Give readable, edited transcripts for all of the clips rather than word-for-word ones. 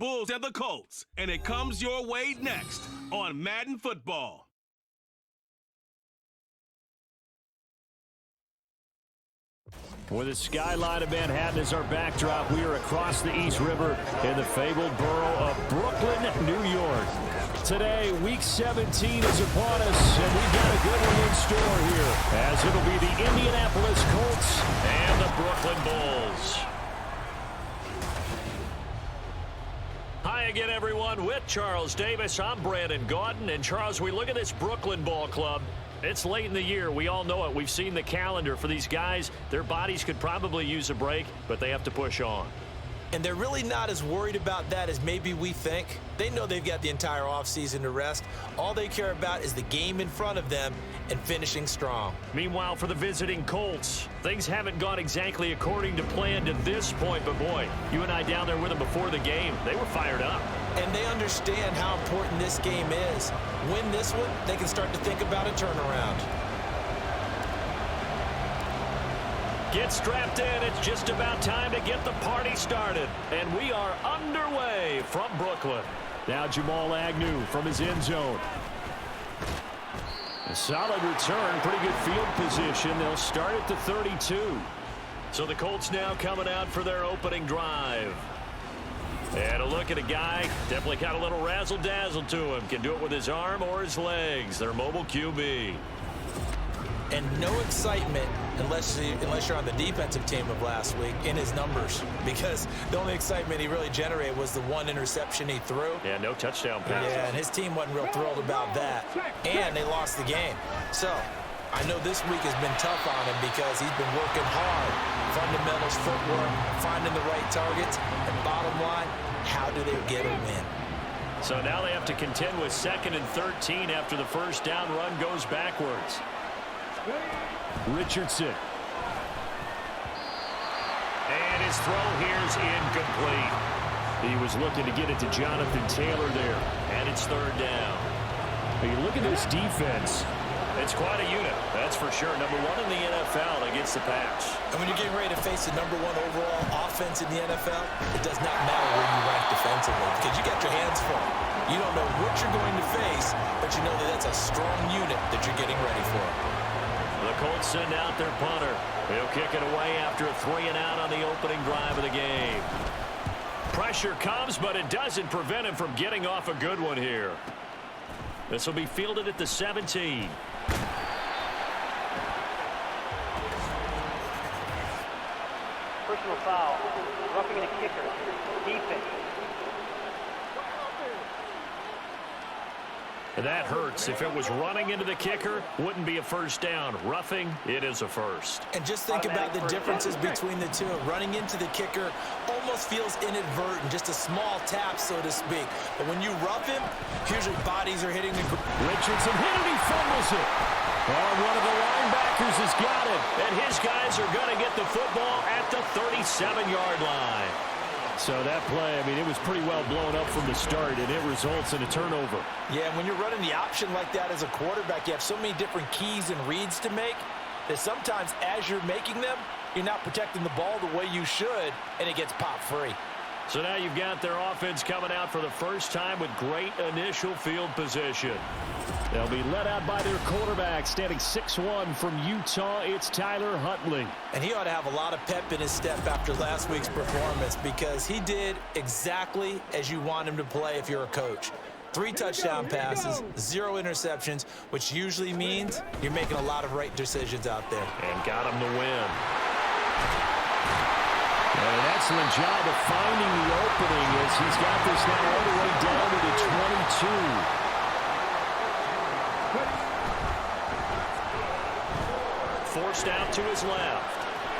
Bulls and the Colts, and it comes your way next on Madden Football. With the skyline of Manhattan as our backdrop, we are across the East River in the fabled borough of Brooklyn, New York. Today, Week 17 is upon us, and we've got a good one in store here, as it'll be the Indianapolis Colts and the Brooklyn Bulls. Hi again, everyone. With Charles Davis, I'm Brandon Gaudin. And Charles, we look at this Brooklyn ball club. It's late in the year. We all know it. We've seen the calendar for these guys. Their bodies could probably use a break, but they have to push on. And they're really not as worried about that as maybe we think. They know they've got the entire offseason to rest. All they care about is the game in front of them and finishing strong. Meanwhile, for the visiting Colts, things haven't gone exactly according to plan to this point. But, boy, you and I down there with them before the game, they were fired up. And they understand how important this game is. Win this one, they can start to think about a turnaround. Get strapped in. It's just about time to get the party started. And we are underway from Brooklyn. Now Jamal Agnew from his end zone. A solid return, pretty good field position. They'll start at the 32. So the Colts now coming out for their opening drive. And a look at a guy, definitely got a little razzle-dazzle to him. Can do it with his arm or his legs. Their mobile QB. And no excitement unless you're on the defensive team of last week in his numbers, because the only excitement he really generated was the one interception he threw. Yeah, no touchdown passes. Yeah, and his team wasn't real thrilled about that. And they lost the game. So I know this week has been tough on him because he's been working hard. Fundamentals, footwork, finding the right targets. And bottom line, how do they get a win? So now they have to contend with 2nd and 13 after the first down run goes backwards. Richardson. And his throw here's incomplete. He was looking to get it to Jonathan Taylor there. And it's 3rd down. But you look at this defense. It's quite a unit, that's for sure. Number 1 in the NFL against the pass. And when you're getting ready to face the number 1 overall offense in the NFL, it does not matter where you rank defensively because you got your hands full. You don't know what you're going to face, but you know that that's a strong unit that you're getting ready for. The Colts send out their punter. He'll kick it away after a 3-and-out on the opening drive of the game. Pressure comes, but it doesn't prevent him from getting off a good one here. This will be fielded at the 17. Personal foul, roughing the kicker, defense. That hurts. If it was running into the kicker, wouldn't be a first down. Roughing, it is a first. And just think about the differences between the two. Running into the kicker almost feels inadvertent, just a small tap, so to speak. But when you rough him, usually bodies are hitting the ground. Richardson hit it, he fumbles it. Oh, one of the linebackers has got it. And his guys are going to get the football at the 37-yard line. So that play, I mean, it was pretty well blown up from the start, and it results in a turnover. Yeah, and when you're running the option like that as a quarterback, you have so many different keys and reads to make that sometimes as you're making them, you're not protecting the ball the way you should, and it gets popped free. So now you've got their offense coming out for the first time with great initial field position. They'll be led out by their quarterback, standing 6'1" from Utah. It's Tyler Huntley. And he ought to have a lot of pep in his step after last week's performance because he did exactly as you want him to play if you're a coach. 3 touchdown passes, 0 interceptions, which usually means you're making a lot of right decisions out there. And got him the win. And an excellent job of finding the opening as he's got this now all the way down to the 22. Forced out to his left.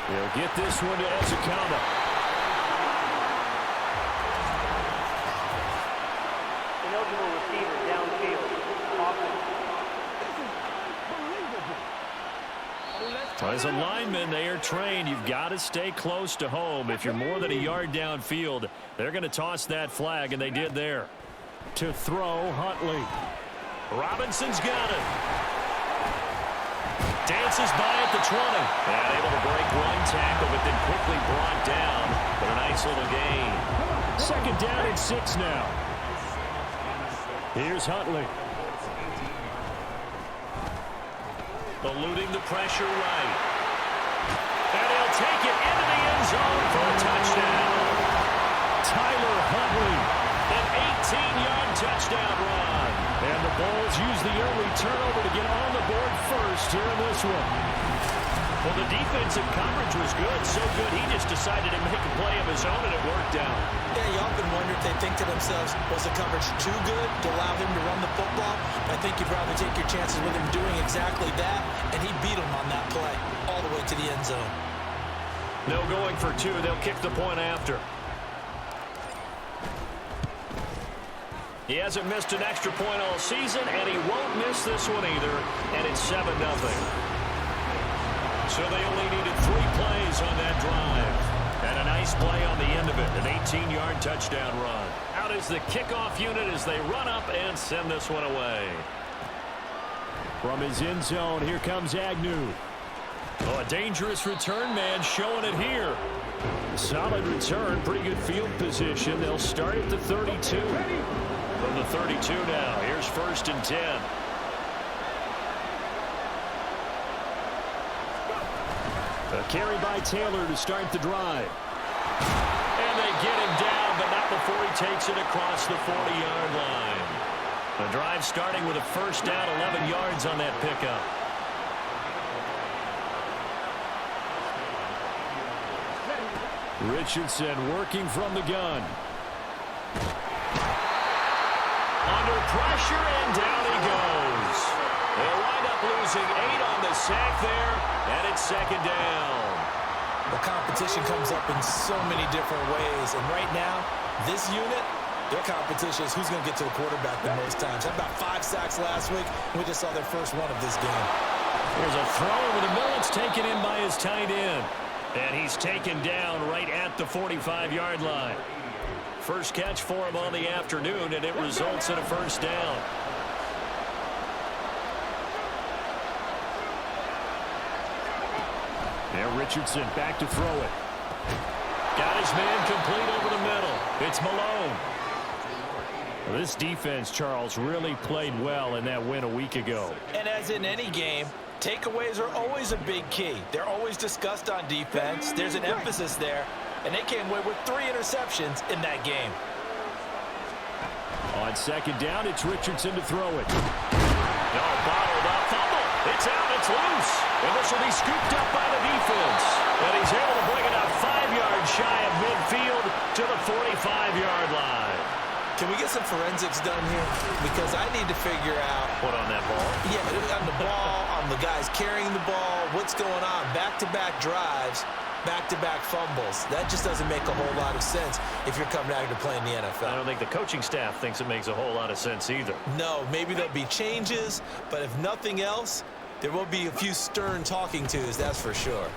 He'll get this one to Ezekama. Ineligible receiver downfield. As a lineman, they are trained. You've got to stay close to home. If you're more than a yard downfield, they're going to toss that flag, and they did there. To throw, Huntley. Robinson's got it. Dances by at the 20. And able to break one tackle, but then quickly brought down. But a nice little gain. Second down and 6 now. Here's Huntley. Eluding the pressure right. And he'll take it into the end zone for a touchdown. Tyler Huntley, an 18-yard touchdown run. And the Bulls use the early turnover to get on the board first here in this one. Well, the defensive coverage was good, so good he just decided to make a play of his own, and it worked out. Yeah, you often wonder if they think to themselves, was the coverage too good to allow him to run the football? I think you'd rather take your chances with him doing exactly that, and he beat him on that play all the way to the end zone. No going for two. They'll kick the point after. He hasn't missed an extra point all season, and he won't miss this one either, and it's 7-0. So they only needed 3 plays on that drive. And a nice play on the end of it, an 18-yard touchdown run. Out is the kickoff unit as they run up and send this one away. From his end zone, here comes Agnew. Oh, a dangerous return man showing it here. Solid return, pretty good field position. They'll start at the 32. From the 32 now, here's 1st and 10. A carry by Taylor to start the drive. And they get him down, but not before he takes it across the 40-yard line. The drive starting with a first down, 11 yards on that pickup. Richardson working from the gun. Under pressure, and down he goes. They'll wind up losing 8 on the sack there, and it's 2nd down. The competition comes up in so many different ways, and right now, this unit, their competition is who's going to get to the quarterback the most times. Had about 5 sacks last week, and we just saw their first one of this game. There's a throw over the middle. It's taken in by his tight end. And he's taken down right at the 45-yard line. First catch for him on the afternoon, and it results in a first down. There, Richardson back to throw it. Got his man complete over the middle. It's Malone. Well, this defense, Charles, really played well in that win a week ago. And as in any game, takeaways are always a big key. They're always discussed on defense. There's an emphasis there, and they came away with 3 interceptions in that game. On 2nd down, it's Richardson to throw it. No, bottled up, fumble. It's out, it's loose. And this will be scooped up by the defense. And he's able to bring it up 5 yards shy of midfield to the 45-yard line. Can we get some forensics done here? Because I need to figure out... What, on that ball? Yeah, on the ball, on the guys carrying the ball, what's going on? Back-to-back drives, back-to-back fumbles. That just doesn't make a whole lot of sense if you're coming out here to play in the NFL. I don't think the coaching staff thinks it makes a whole lot of sense either. No, maybe there'll be changes, but if nothing else, there will be a few stern talking tos, that's for sure.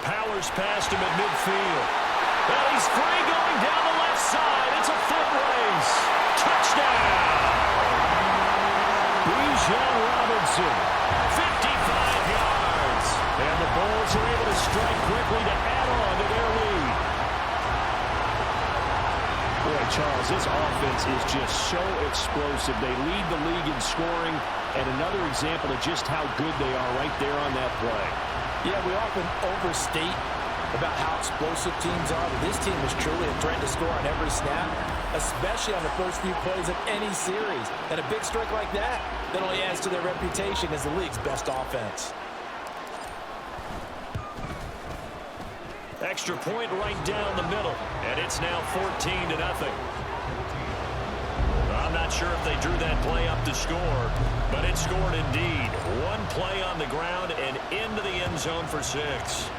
Powers past him at midfield. Well, he's free going down the left side. It's a foot race. Touchdown! Bijan Robinson, 55 yards. And the Bulls are able to strike quickly to add on to their lead. Boy, Charles, this offense is just so explosive. They lead the league in scoring, and another example of just how good they are right there on that play. Yeah, we often overstate about how explosive teams are, but this team is truly a threat to score on every snap, especially on the first few plays of any series. And a big strike like that only adds to their reputation as the league's best offense. Extra point right down the middle, and it's now 14-0. I'm not sure if they drew that play up to score, but it scored indeed. One play on the ground and into the end zone for 6.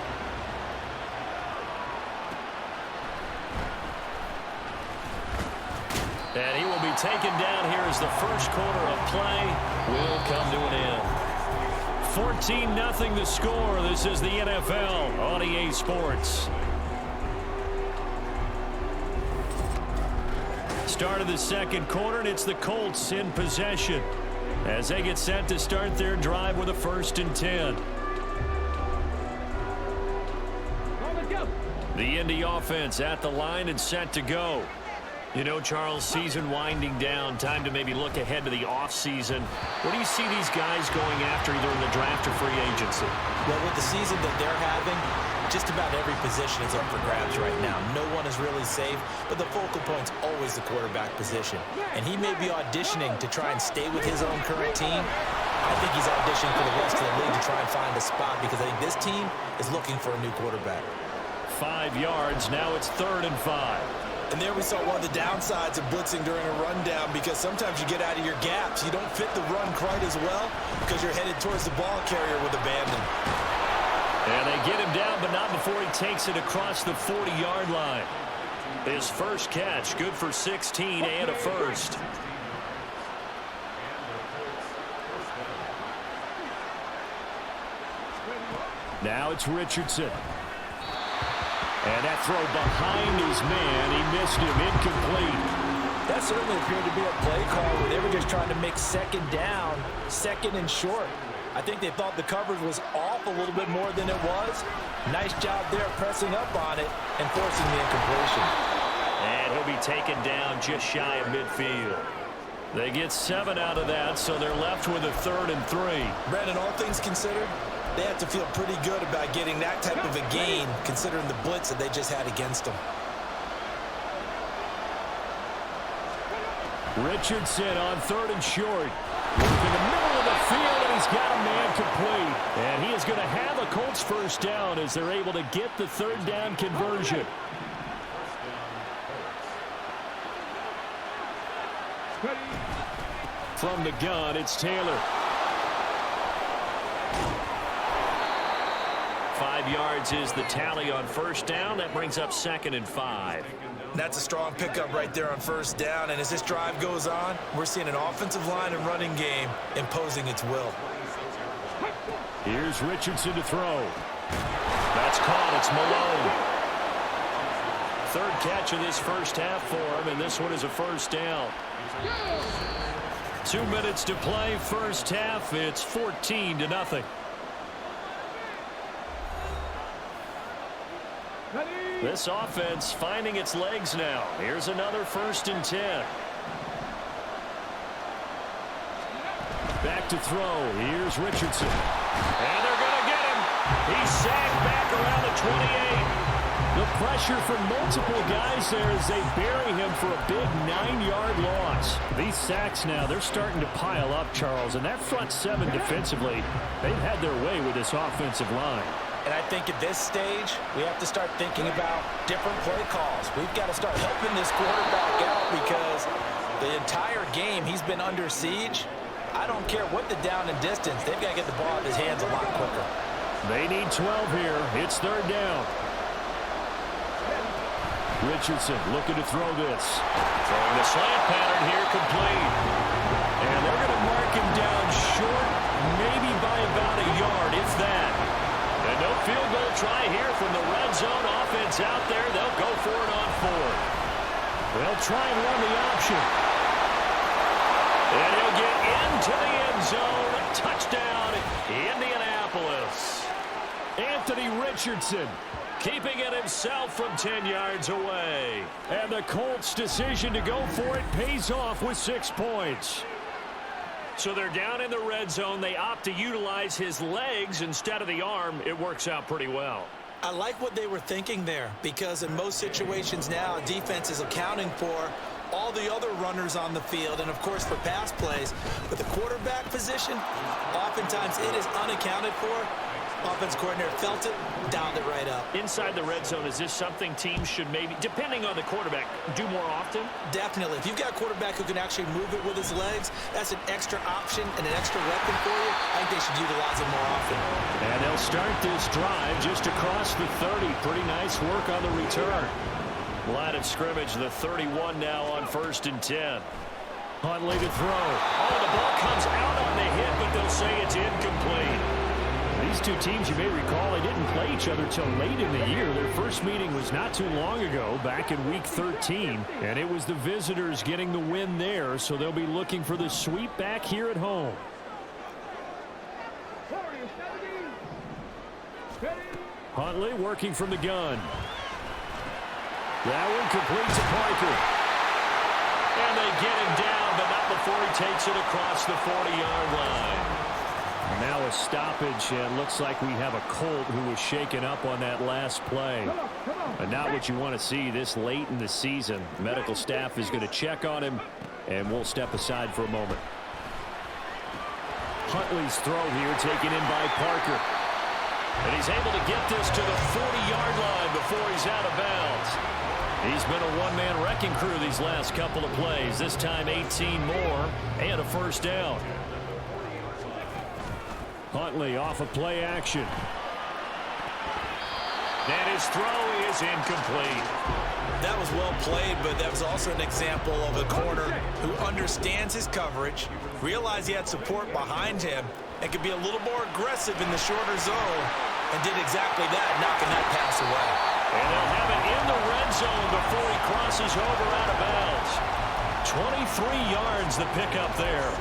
And he will be taken down here as the first quarter of play will come to an end. 14-0 the score. This is the NFL on EA Sports. Start of the second quarter, and it's the Colts in possession as they get set to start their drive with a 1st and 10. The Indy offense at the line and set to go. You know, Charles, season winding down, time to maybe look ahead to the offseason. What do you see these guys going after either in the draft or free agency? Well, with the season that they're having, just about every position is up for grabs right now. No one is really safe, but the focal point's always the quarterback position. And he may be auditioning to try and stay with his own current team. I think he's auditioning for the rest of the league to try and find a spot because I think this team is looking for a new quarterback. 5 yards, now it's 3rd and 5. And there we saw one of the downsides of blitzing during a rundown because sometimes you get out of your gaps. You don't fit the run quite as well because you're headed towards the ball carrier with abandon. And they get him down, but not before he takes it across the 40-yard line. His first catch, good for 16 and a first. Now it's Richardson. And that throw behind his man, he missed him, incomplete. That certainly appeared to be a play call where they were just trying to make second down, second and short. I think they thought the coverage was off a little bit more than it was. Nice job there pressing up on it and forcing the incompletion. And he'll be taken down just shy of midfield. They get 7 out of that, so they're left with a 3rd and 3. Brandon, all things considered, they have to feel pretty good about getting that type of a gain considering the blitz that they just had against them. Richardson on 3rd and short. In the middle of the field, and he's got a man complete. And he is going to have a Colts first down as they're able to get the 3rd down conversion. From the gun, it's Taylor. 5 yards is the tally on first down. That brings up 2nd and 5. That's a strong pickup right there on first down. And as this drive goes on, we're seeing an offensive line and running game imposing its will. Here's Richardson to throw. That's caught. It's Malone. 3rd catch of this first half for him, and this one is a first down. 2 minutes to play, first half. It's 14-0. This offense finding its legs now. Here's another 1st and 10. Back to throw. Here's Richardson. And they're going to get him. He's sagged back around the 28. The pressure from multiple guys there as they bury him for a big 9-yard loss. These sacks now, they're starting to pile up, Charles. And that front 7 defensively, they've had their way with this offensive line. And I think at this stage, we have to start thinking about different play calls. We've got to start helping this quarterback out because the entire game he's been under siege. I don't care what the down and distance. They've got to get the ball in his hands a lot quicker. They need 12 here. It's 3rd down. Richardson looking to throw this. Throwing the slant pattern here, complete. And they're going to mark him down short, maybe by about a yard, if that. And no field goal try here from the red zone. Offense out there. They'll go for it on 4th. They'll try and run the option. And he'll get into the end zone. Touchdown, Indianapolis. Anthony Richardson keeping it himself from 10 yards away. And the Colts' decision to go for it pays off with 6 points. So they're down in the red zone. They opt to utilize his legs instead of the arm. It works out pretty well. I like what they were thinking there because in most situations now, defense is accounting for all the other runners on the field and, of course, for pass plays. But the quarterback position, oftentimes it is unaccounted for. Offense coordinator felt it, dialed it right up. Inside the red zone, is this something teams should maybe, depending on the quarterback, do more often? Definitely. If you've got a quarterback who can actually move it with his legs, that's an extra option and an extra weapon for you. I think they should utilize it more often. And they'll start this drive just across the 30. Pretty nice work on the return. Line of scrimmage, the 31 now on 1st and 10. Huntley to throw. Oh, the ball comes out on the hit, but they'll say it's incomplete. These two teams, you may recall, they didn't play each other till late in the year. Their first meeting was not too long ago, back in Week 13. And it was the visitors getting the win there, so they'll be looking for the sweep back here at home. Huntley working from the gun. That one complete to Parker. And they get him down, but not before he takes it across the 40-yard line. Now a stoppage, and looks like we have a Colt who was shaken up on that last play. And not what you want to see this late in the season. Medical staff is going to check on him, and we'll step aside for a moment. Huntley's throw here taken in by Parker. And he's able to get this to the 40-yard line before he's out of bounds. He's been a one-man wrecking crew these last couple of plays. This time 18 more and a first down. Huntley off of play action. And his throw is incomplete. That was well played, but that was also an example of a corner who understands his coverage, realized he had support behind him, and could be a little more aggressive in the shorter zone, and did exactly that, knocking that pass away. And they'll have it in the red zone before he crosses over out of bounds. 23 yards the pickup there.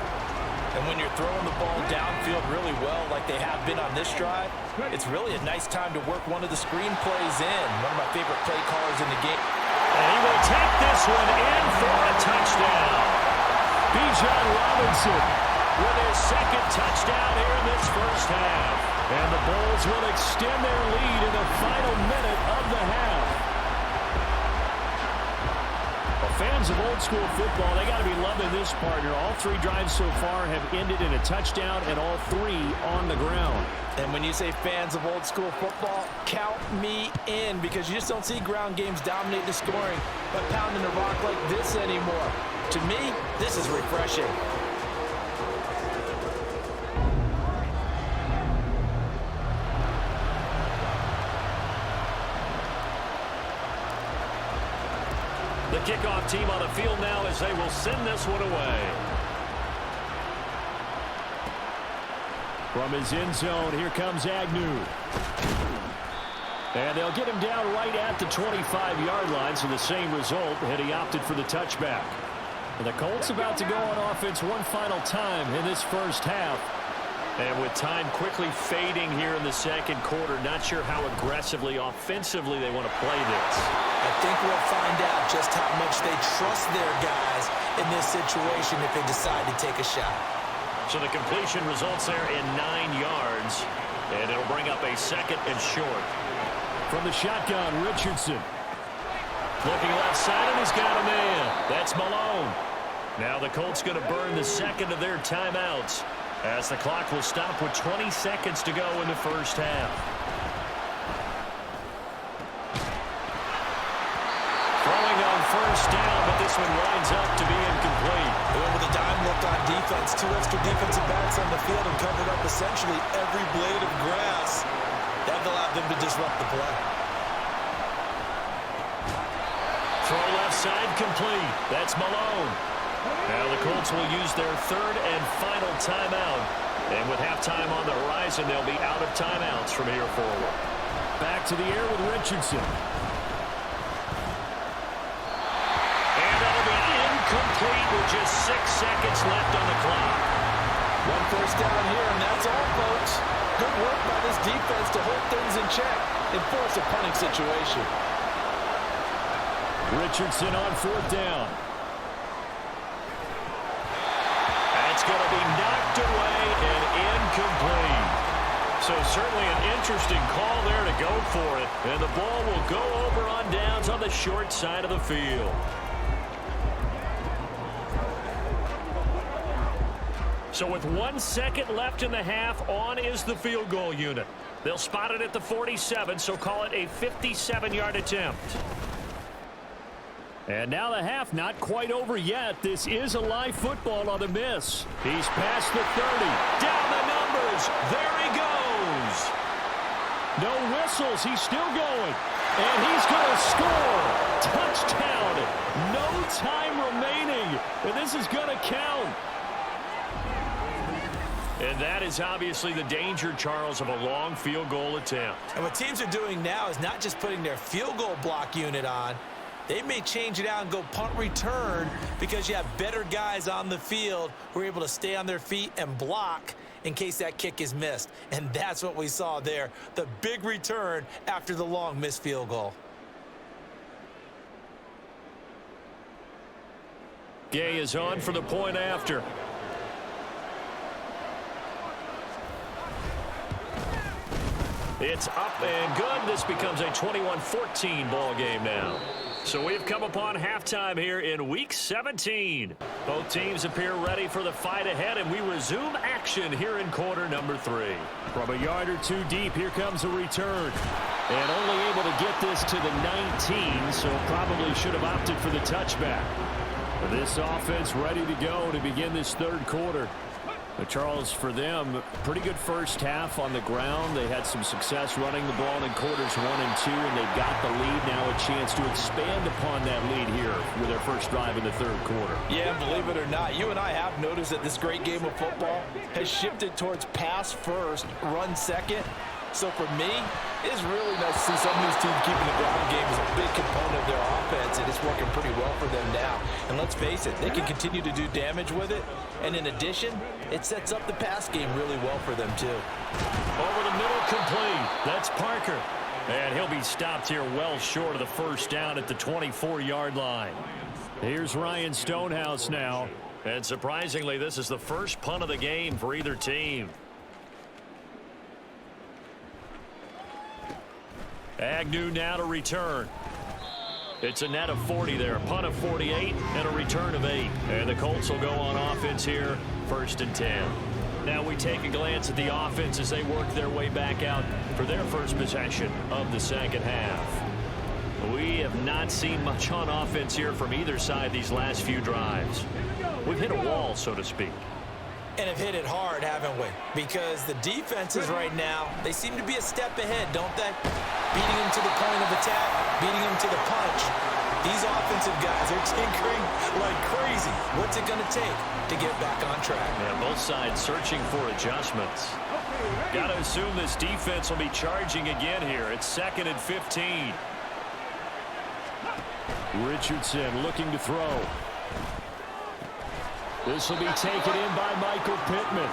And when you're throwing the ball downfield really well like they have been on this drive, it's really a nice time to work one of the screen plays in. One of my favorite play callers in the game. And he will take this one in for a touchdown. Bijan Robinson with his second touchdown here in this first half. And the Bulls will extend their lead in the final minute of the half. Fans of old school football, they got to be loving this partner. All three drives so far have ended in a touchdown, and all three on the ground. And when you say fans of old school football, count me in, because you just don't see ground games dominate the scoring by pounding the rock like this anymore. To me, this is refreshing. The kickoff team on the field now as they will send this one away. From his end zone, here comes Agnew. And they'll get him down right at the 25-yard line, so the same result had he opted for the touchback. And the Colts about to go on offense one final time in this first half. And with time quickly fading here in the second quarter, not sure how aggressively, offensively they want to play this. I think we'll find out just how much they trust their guys in this situation if they decide to take a shot. So the completion results there in 9 yards, and it'll bring up a second and short. From the shotgun, Richardson. Looking left side, and he's got a man. That's Malone. Now the Colts going to burn the second of their timeouts, as the clock will stop with 20 seconds to go in the first half. Throwing on first down, but this one winds up to be incomplete. With a dime look on defense, 2 extra defensive backs on the field and covered up essentially every blade of grass. That allowed them to disrupt the play. Throw left side complete. That's Malone. Now the Colts will use their third and final timeout. And with halftime on the horizon, they'll be out of timeouts from here forward. Back to the air with Richardson. And that'll be incomplete with just 6 seconds left on the clock. One first down here, and that's all, folks. Good work by this defense to hold things in check and force a punting situation. Richardson on fourth down. That's going to be knocked away and incomplete. So certainly an interesting call there to go for it. And the ball will go over on downs on the short side of the field. So with 1 second left in the half, on is the field goal unit. They'll spot it at the 47, so call it a 57-yard attempt. And now the half not quite over yet. This is a live football on the miss. He's past the 30. Down the numbers. There he goes. No whistles. He's still going. And he's going to score. Touchdown. No time remaining. And this is going to count. And that is obviously the danger, Charles, of a long field goal attempt. And what teams are doing now is not just putting their field goal block unit on. They may change it out and go punt return because you have better guys on the field who are able to stay on their feet and block in case that kick is missed. And that's what we saw there, the big return after the long missed field goal. Gay is on for the point after. It's up and good. This becomes a 21-14 ball game now. So we've come upon halftime here in Week 17. Both teams appear ready for the fight ahead, and we resume action here in quarter number 3. From a yard or two deep, here comes a return. And only able to get this to the 19, so probably should have opted for the touchback. This offense ready to go to begin this third quarter. Charles, for them, pretty good first half on the ground. They had some success running the ball in quarters 1 and 2, and they got the lead. Now a chance to expand upon that lead here with their first drive in the third quarter. Yeah, believe it or not, you and I have noticed that this great game of football has shifted towards pass first, run second. So for me, it's really nice to see some of these teams keeping the ground game as a big component of their offense, and it's working pretty well for them now. And let's face it, they can continue to do damage with it. And in addition, it sets up the pass game really well for them too. Over the middle, complete. That's Parker. And he'll be stopped here well short of the first down at the 24-yard line. Here's Ryan Stonehouse now. And surprisingly, this is the first punt of the game for either team. Agnew now to return. It's a net of 40 there, a punt of 48 and a return of 8. And the Colts will go on offense here, 1st and 10. Now we take a glance at the offense as they work their way back out for their first possession of the second half. We have not seen much on offense here from either side these last few drives. We've hit a wall, so to speak. And have hit it hard, haven't we? Because the defenses right now, they seem to be a step ahead, don't they? Beating them to the point of attack, beating them to the punch. These offensive guys are tinkering like crazy. What's it going to take to get back on track? Yeah, both sides searching for adjustments. Got to assume this defense will be charging again here. It's 2nd and 15. Richardson looking to throw. This will be taken in by Michael Pittman.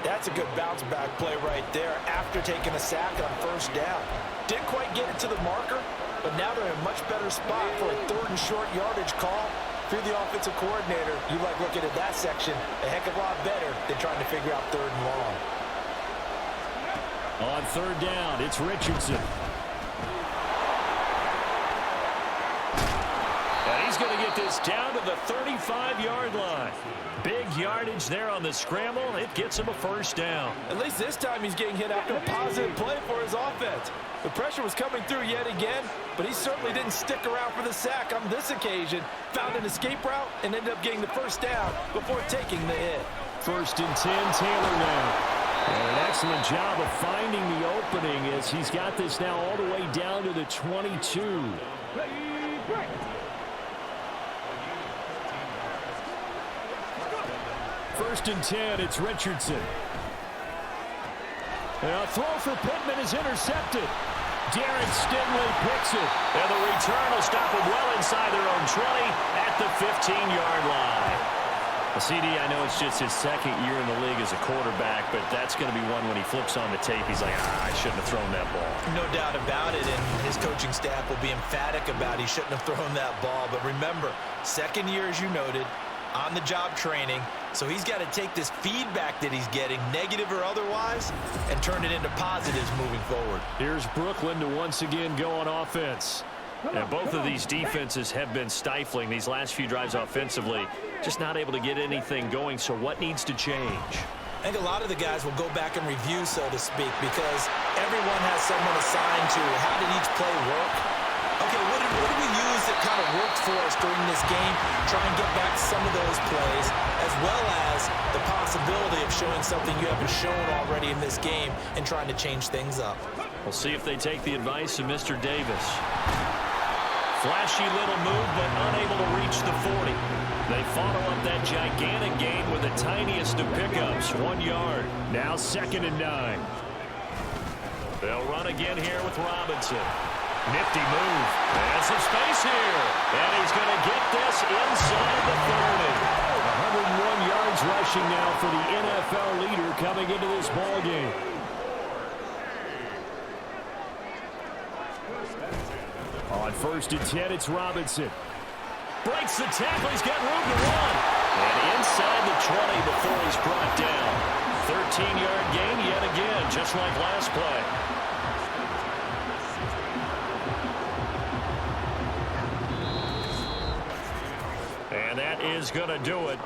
That's a good bounce back play right there after taking a sack on first down. Didn't quite get it to the marker, but now they're in a much better spot for a 3rd and short yardage call. If you're the offensive coordinator, you like looking at that section a heck of a lot better than trying to figure out 3rd and long. On 3rd down, it's Richardson. He's going to get this down to the 35-yard line. Big yardage there on the scramble. It gets him a first down. At least this time he's getting hit after a positive play for his offense. The pressure was coming through yet again, but he certainly didn't stick around for the sack on this occasion. Found an escape route and ended up getting the first down before taking the hit. 1st and 10, Taylor now. And an excellent job of finding the opening as he's got this now all the way down to the 22. 1st and 10, it's Richardson. And a throw for Pittman is intercepted. Darren Stingley picks it. And the return will stop him well inside their own 20 at the 15-yard line. CD, I know it's just his 2nd year in the league as a quarterback, but that's going to be one when he flips on the tape, he's like, I shouldn't have thrown that ball. No doubt about it, and his coaching staff will be emphatic about he shouldn't have thrown that ball. But remember, 2nd year, as you noted, on-the-job training, so he's got to take this feedback that he's getting, negative or otherwise, and turn it into positives moving forward. Here's Brooklyn to once again go on offense. And both of these defenses have been stifling these last few drives offensively, just not able to get anything going. So what needs to change? I think a lot of the guys will go back and review, so to speak, because everyone has someone assigned to how did each play work. Okay, what did we use that kind of worked for us during this game? Try and get back some of those plays, as well as the possibility of showing something you haven't shown already in this game and trying to change things up. We'll see if they take the advice of Mr. Davis. Flashy little move, but unable to reach the 40. They follow up that gigantic gain with the tiniest of pickups, 1 yard. Now 2nd and 9. They'll run again here with Robinson. Nifty move. Has some space here. And he's going to get this inside the 30. 101 yards rushing now for the NFL leader coming into this ball game. On 1st and 10, it's Robinson. Breaks the tackle. He's got room to run. And inside the 20 before he's brought down. 13-yard gain yet again, just like last play. And that is going to do it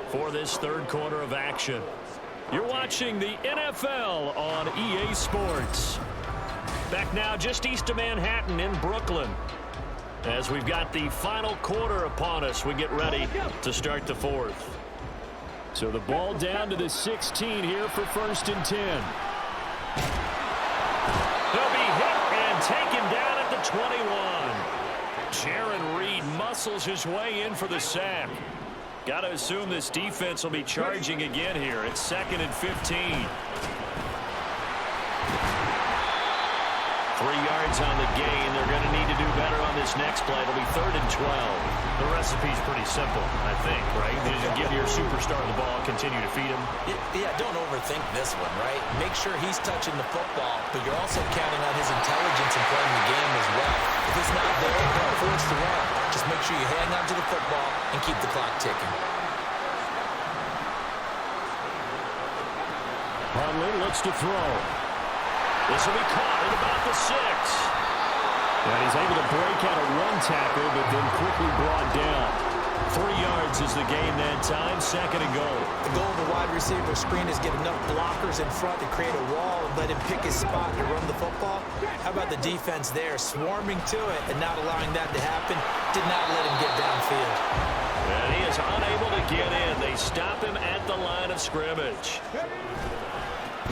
for this third quarter of action. You're watching the NFL on EA Sports. Back now just east of Manhattan in Brooklyn. As we've got the final quarter upon us, we get ready to start the fourth. So the ball down to the 16 here for 1st and 10. He'll be hit and taken down at the 21. Jaron Reed muscles his way in for the sack. Got to assume this defense will be charging again here. It's 2nd and 15. 3 yards on the gain. They're going to need to do better on this next play. It'll be 3rd and 12. The recipe's pretty simple, I think, right? You just give your superstar the ball, continue to feed him. Yeah, don't overthink this one, right? Make sure he's touching the football, but you're also counting on his intelligence in playing the game as well. If it's not there, don't force the run. Just make sure you hang on to the football and keep the clock ticking. Conley looks to throw. This will be caught at about the 6. And he's able to break out a run tackle, but then quickly brought down. 3 yards is the gain that time, 2nd and goal. The goal of the wide receiver screen is get enough blockers in front to create a wall and let him pick his spot to run the football. How about the defense there, swarming to it and not allowing that to happen? Did not let him get downfield. And he is unable to get in. They stop him at the line of scrimmage.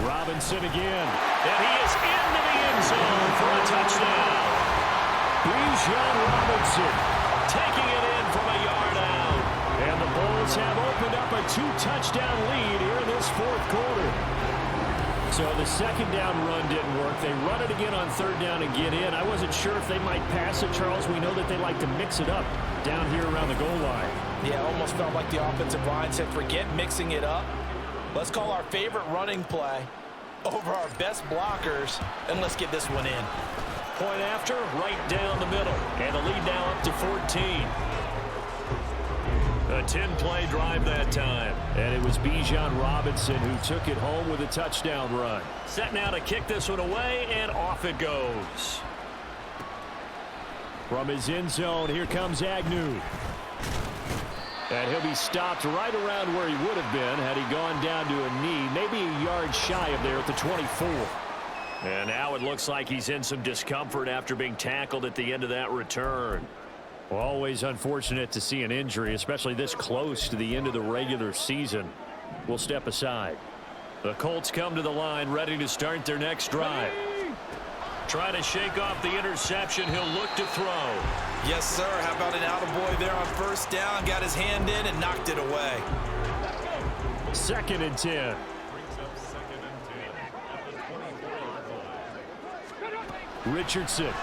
Robinson again. And he is into the end zone for a touchdown. Bijan Robinson taking it in from a yard out. And the Bulls have opened up a 2-touchdown lead here in this fourth quarter. So the 2nd down run didn't work. They run it again on 3rd down and get in. I wasn't sure if they might pass it, Charles. We know that they like to mix it up down here around the goal line. Yeah, almost felt like the offensive line said, forget mixing it up. Let's call our favorite running play over our best blockers, and let's get this one in. Point after, right down the middle. And the lead now up to 14. A 10-play drive that time. And it was Bijan Robinson who took it home with a touchdown run. Set now to kick this one away, and off it goes. From his end zone, here comes Agnew. And he'll be stopped right around where he would have been had he gone down to a knee, maybe a yard shy of there at the 24. And now it looks like he's in some discomfort after being tackled at the end of that return. Well, always unfortunate to see an injury, especially this close to the end of the regular season. We'll step aside. The Colts come to the line, ready to start their next drive. Trying to shake off the interception. He'll look to throw. Yes, sir. How about an attaboy there on 1st down? Got his hand in and knocked it away. 2nd and 10. Richardson.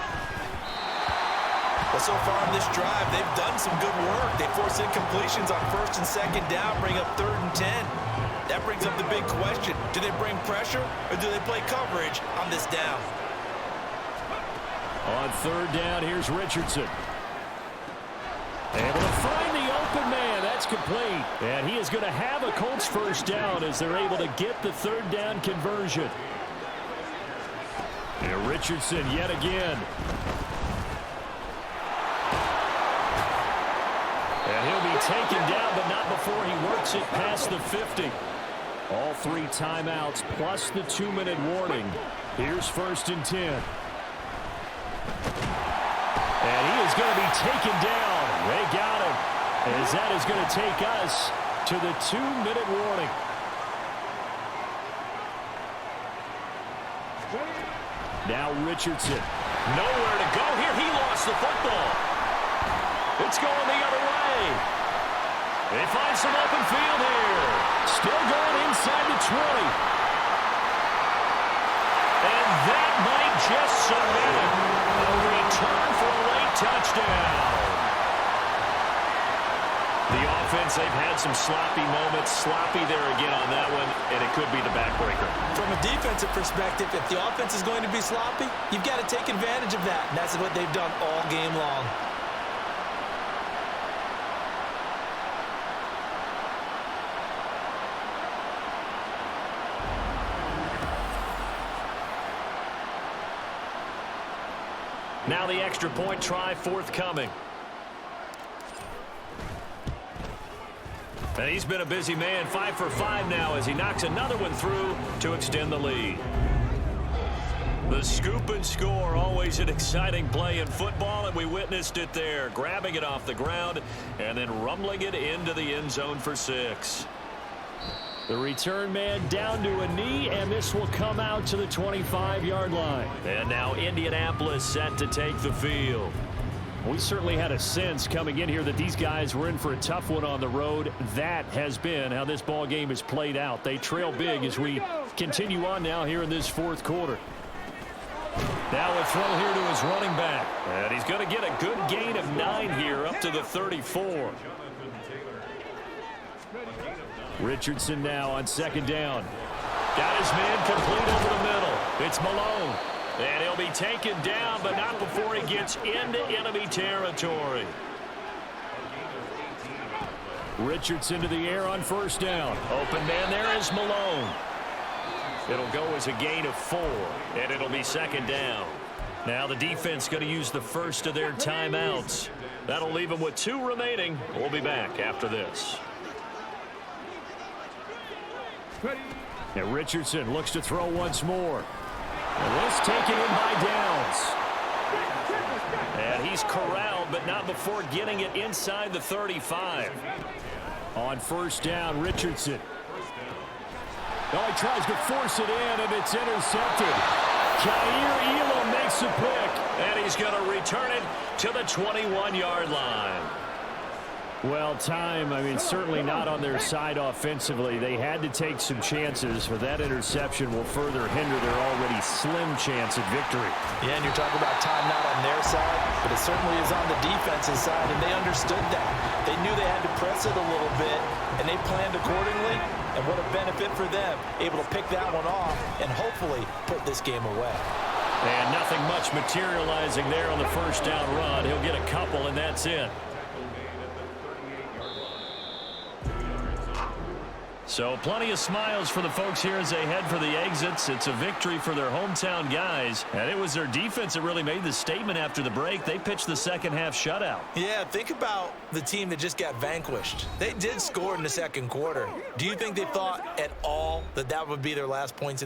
Well, so far on this drive, they've done some good work. They force incompletions on 1st and 2nd down, bring up 3rd and 10. That brings up the big question. Do they bring pressure or do they play coverage on this down? On 3rd down, here's Richardson. Able to find the open man. That's complete. And he is going to have a Colts 1st down as they're able to get the 3rd down conversion. And Richardson yet again. And he'll be taken down, but not before he works it past the 50. All 3 timeouts plus the 2-minute warning. Here's 1st and 10. And he is going to be taken down. They got him. As that is going to take us to the 2-minute warning. Now Richardson. Nowhere to go here. He lost the football. It's going the other way. They find some open field here. Still going inside the 20. And that might just cement it. A return for a late touchdown. The offense, they've had some sloppy moments. Sloppy there again on that one, and it could be the backbreaker. From a defensive perspective, if the offense is going to be sloppy, you've got to take advantage of that. And that's what they've done all game long. Now the extra point try forthcoming. And he's been a busy man, 5 for 5 now as he knocks another one through to extend the lead. The scoop and score, always an exciting play in football, and we witnessed it there, grabbing it off the ground and then rumbling it into the end zone for 6. The return man down to a knee, and this will come out to the 25-yard line. And now Indianapolis set to take the field. We certainly had a sense coming in here that these guys were in for a tough one on the road. That has been how this ball game has played out. They trail big as we continue on now here in this fourth quarter. Now a throw here to his running back. And he's going to get a good gain of 9 here up to the 34. Richardson now on second down. Got his man complete over the middle. It's Malone. And he'll be taken down, but not before he gets into enemy territory. Richardson to the air on first down. Open man there is Malone. It'll go as a gain of 4, and it'll be second down. Now the defense going to use the first of their timeouts. That'll leave them with 2 remaining. We'll be back after this. And Richardson looks to throw once more. And this taken in by Downs. And he's corralled, but not before getting it inside the 35. On first down, Richardson. Oh, he tries to force it in, and it's intercepted. Jair Elam makes a pick, and he's going to return it to the 21-yard line. Well, time, certainly not on their side offensively. They had to take some chances, but that interception will further hinder their already slim chance at victory. Yeah, and you're talking about time not on their side, but it certainly is on the defensive side, and they understood that. They knew they had to press it a little bit, and they planned accordingly, and what a benefit for them, able to pick that one off and hopefully put this game away. And nothing much materializing there on the first down run. He'll get a couple, and that's it. So plenty of smiles for the folks here as they head for the exits. It's a victory for their hometown guys. And it was their defense that really made the statement after the break. They pitched the second half shutout. Yeah, think about the team that just got vanquished. They did score in the second quarter. Do you think they thought at all that that would be their last points